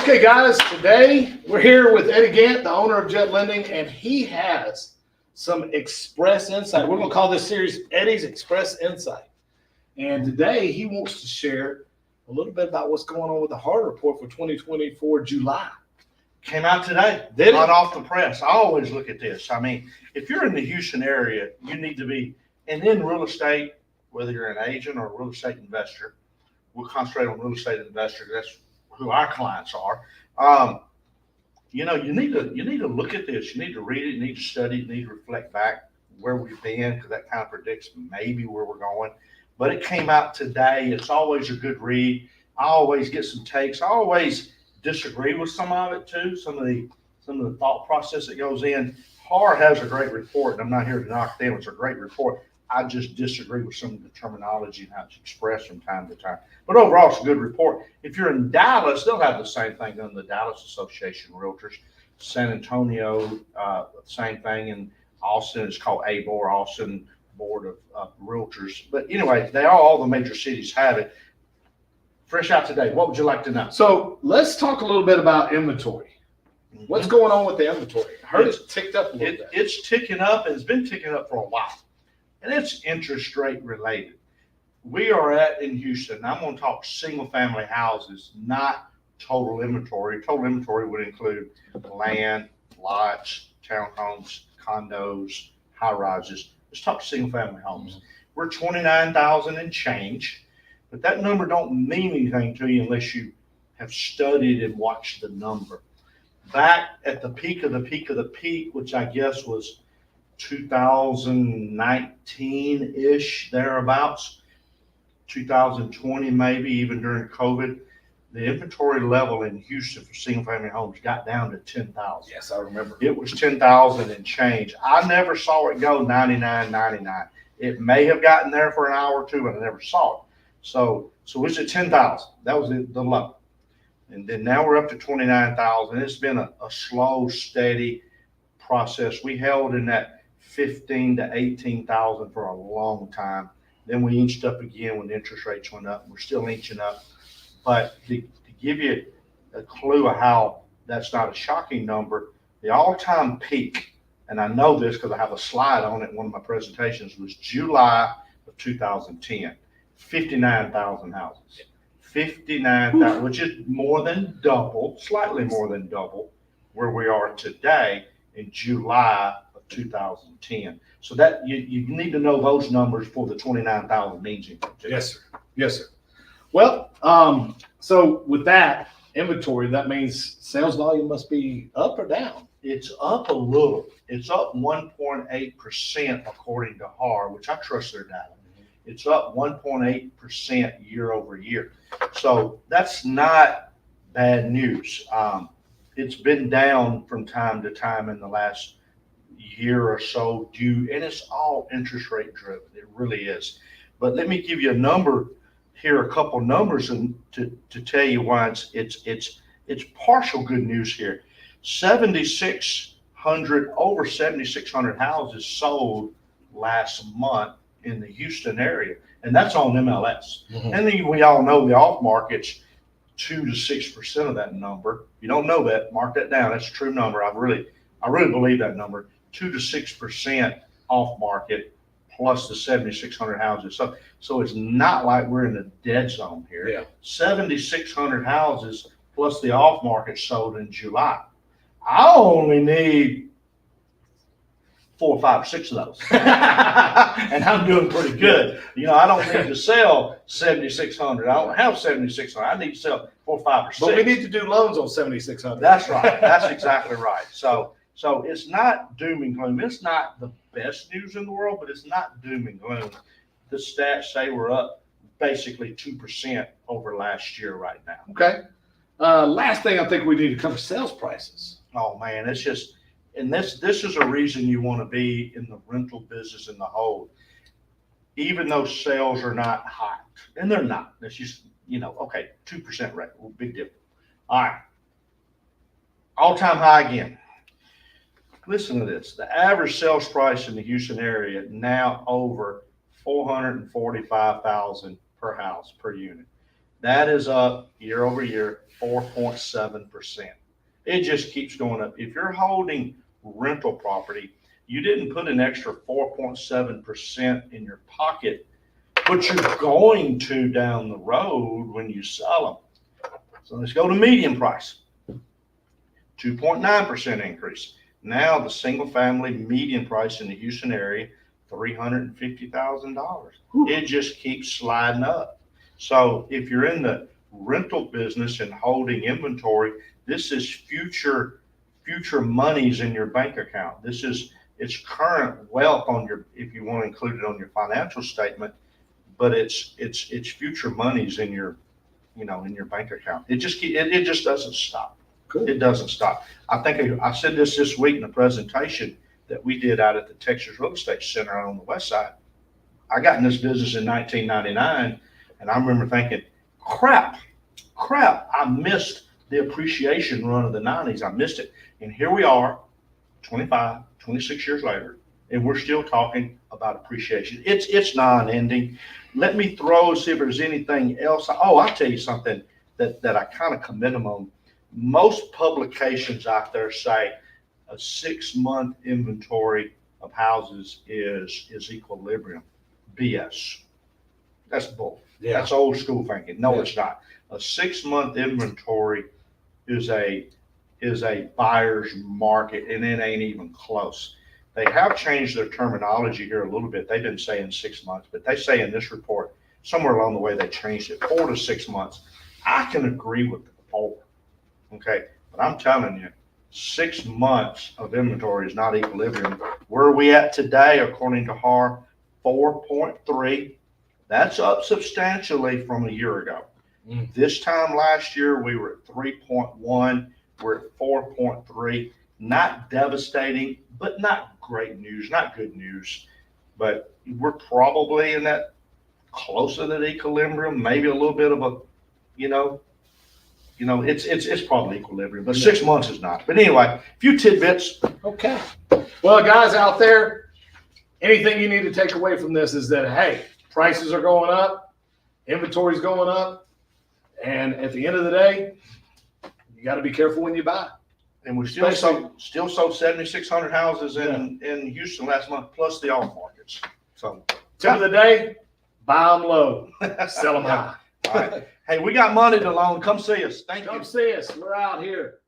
Okay, guys, today we're here with Eddie Gant, the owner of Jet Lending, and he has some Express Insight. We're going to call this series Eddie's Express Insight. And today he wants to share a little bit about what's going on with the HAR report for 2024 July. Came out today, hot off the press. I always look at this. I mean, if you're in the Houston area, you need to be, and in real estate, whether you're an agent or a real estate investor, we'll concentrate on real estate investors. That's who our clients are. You need to look at this. You need to read it. You need to study it. You need to reflect back where we've been, because that kind of predicts maybe where we're going. But it came out today. It's always a good read. I always get some takes. I always disagree with some of it too. Some of the thought process that goes in. HAR has a great report, and I'm not here to knock them. It's a great report. I just disagree with some of the terminology and how it's expressed from time to time. But overall, it's a good report. If you're in Dallas, they'll have the same thing on the Dallas Association of Realtors. San Antonio, same thing. And Austin is called ABOR, Austin Board of Realtors. But anyway, all the major cities have it. Fresh out today. What would you like to know? So let's talk a little bit about inventory. What's going on with the inventory? I heard it's ticked up a little bit. It's ticking up, and it's been ticking up for a while. And it's interest rate related. We are in Houston. I'm going to talk single family houses, not total inventory. Total inventory would include land, lots, townhomes, condos, high rises. Let's talk single family homes. We're 29,000 and change, but that number don't mean anything to you unless you have studied and watched the number. Back at the peak of the peak of the peak, which I guess was 2019-ish, thereabouts, 2020 maybe, even during COVID, the inventory level in Houston for single family homes got down to 10,000. Yes, I remember. It was 10,000 and change. I never saw it go 99. It may have gotten there for an hour or two, but I never saw it. So it's at 10,000. That was the low. And then now we're up to 29,000. It's been a slow, steady process. We held in that 15 to 18,000 for a long time. Then we inched up again when interest rates went up. We're still inching up. But to give you a clue of how that's not a shocking number, the all-time peak, and I know this because I have a slide on it in one of my presentations, was July of 2010, 59,000 houses. 59,000, which is more than double, slightly more than double where we are today in July of 2010. So that you need to know those numbers for the 29,000 means anything. Yes, sir. Yes, sir. Well, so with that inventory, that means sales volume must be up or down. It's up a little. It's up 1.8% according to HAR, which I trust their data. It's up 1.8% year over year. So that's not bad news. It's been down from time to time in the last year or so and it's all interest rate driven. It really is. But let me give you a number here, a couple numbers, and to tell you why it's partial good news here. Over 7,600 houses sold last month in the Houston area, and that's on MLS. And then we all know the off market's 2 to 6% of that number. If you don't know that, mark that down. That's a true number. I really believe that number. 2 to 6% off market plus the 7,600 houses. So it's not like we're in a dead zone here. Yeah. 7,600 houses plus the off market sold in July. I only need 4, 5, 6 of those. And I'm doing pretty good. I don't need to sell 7,600. I don't have 7,600. I need to sell 4, 5, or 6. But we need to do loans on 7,600. That's right. That's exactly right. So it's not doom and gloom. It's not the best news in the world, but it's not doom and gloom. The stats say we're up basically 2% over last year right now. Okay. Last thing I think we need to cover sales prices. Oh man, it's just, and this is a reason you want to be in the rental business in the whole. Even though sales are not hot, and they're not. It's just, okay, 2% rate, big difference. All right. All-time high again. Listen to this. The average sales price in the Houston area now over $445,000 per house, per unit. That is up year over year, 4.7%. It just keeps going up. If you're holding rental property, you didn't put an extra 4.7% in your pocket, but you're going to down the road when you sell them. So let's go to median price. 2.9% increase. Now the single family median price in the Houston area, $350,000. It just keeps sliding up. So if you're in the rental business and holding inventory, this is future monies in your bank account. It's current wealth on your, if you want to include it on your financial statement, but it's future monies in your, in your bank account. It just doesn't stop. Cool. It doesn't stop. I think I said this week in a presentation that we did out at the Texas Real Estate Center on the west side. I got in this business in 1999, and I remember thinking, crap, I missed the appreciation run of the 90s. I missed it. And here we are, 25, 26 years later, and we're still talking about appreciation. It's non-ending. Let me see if there's anything else. Oh, I'll tell you something that I kind of commend them on. Most publications out there say a 6-month inventory of houses is equilibrium. BS. That's bull. Yeah. That's old school thinking. No, Yeah. It's not. A 6-month inventory is a buyer's market, and it ain't even close. They have changed their terminology here a little bit. They've been saying 6 months, but they say in this report, somewhere along the way, they changed it 4 to 6 months. I can agree with 4. Okay, but I'm telling you, 6 months of inventory is not equilibrium. Where are we at today, according to HAR? 4.3. That's up substantially from a year ago. This time last year, we were at 3.1. We're at 4.3. Not devastating, but not great news, not good news. But we're probably in that close to that equilibrium, maybe a little bit of a, it's probably equilibrium, but 6 months is not. But anyway, a few tidbits. Okay. Well, guys out there, anything you need to take away from this is that, hey, prices are going up, inventory's going up, and at the end of the day, you got to be careful when you buy. And we still sold 7,600 houses in Houston last month, plus the off markets. So tip of the day, buy them low, sell them high. All right. Hey, we got money to loan. Come see us. Thank you. Come see us. We're out here.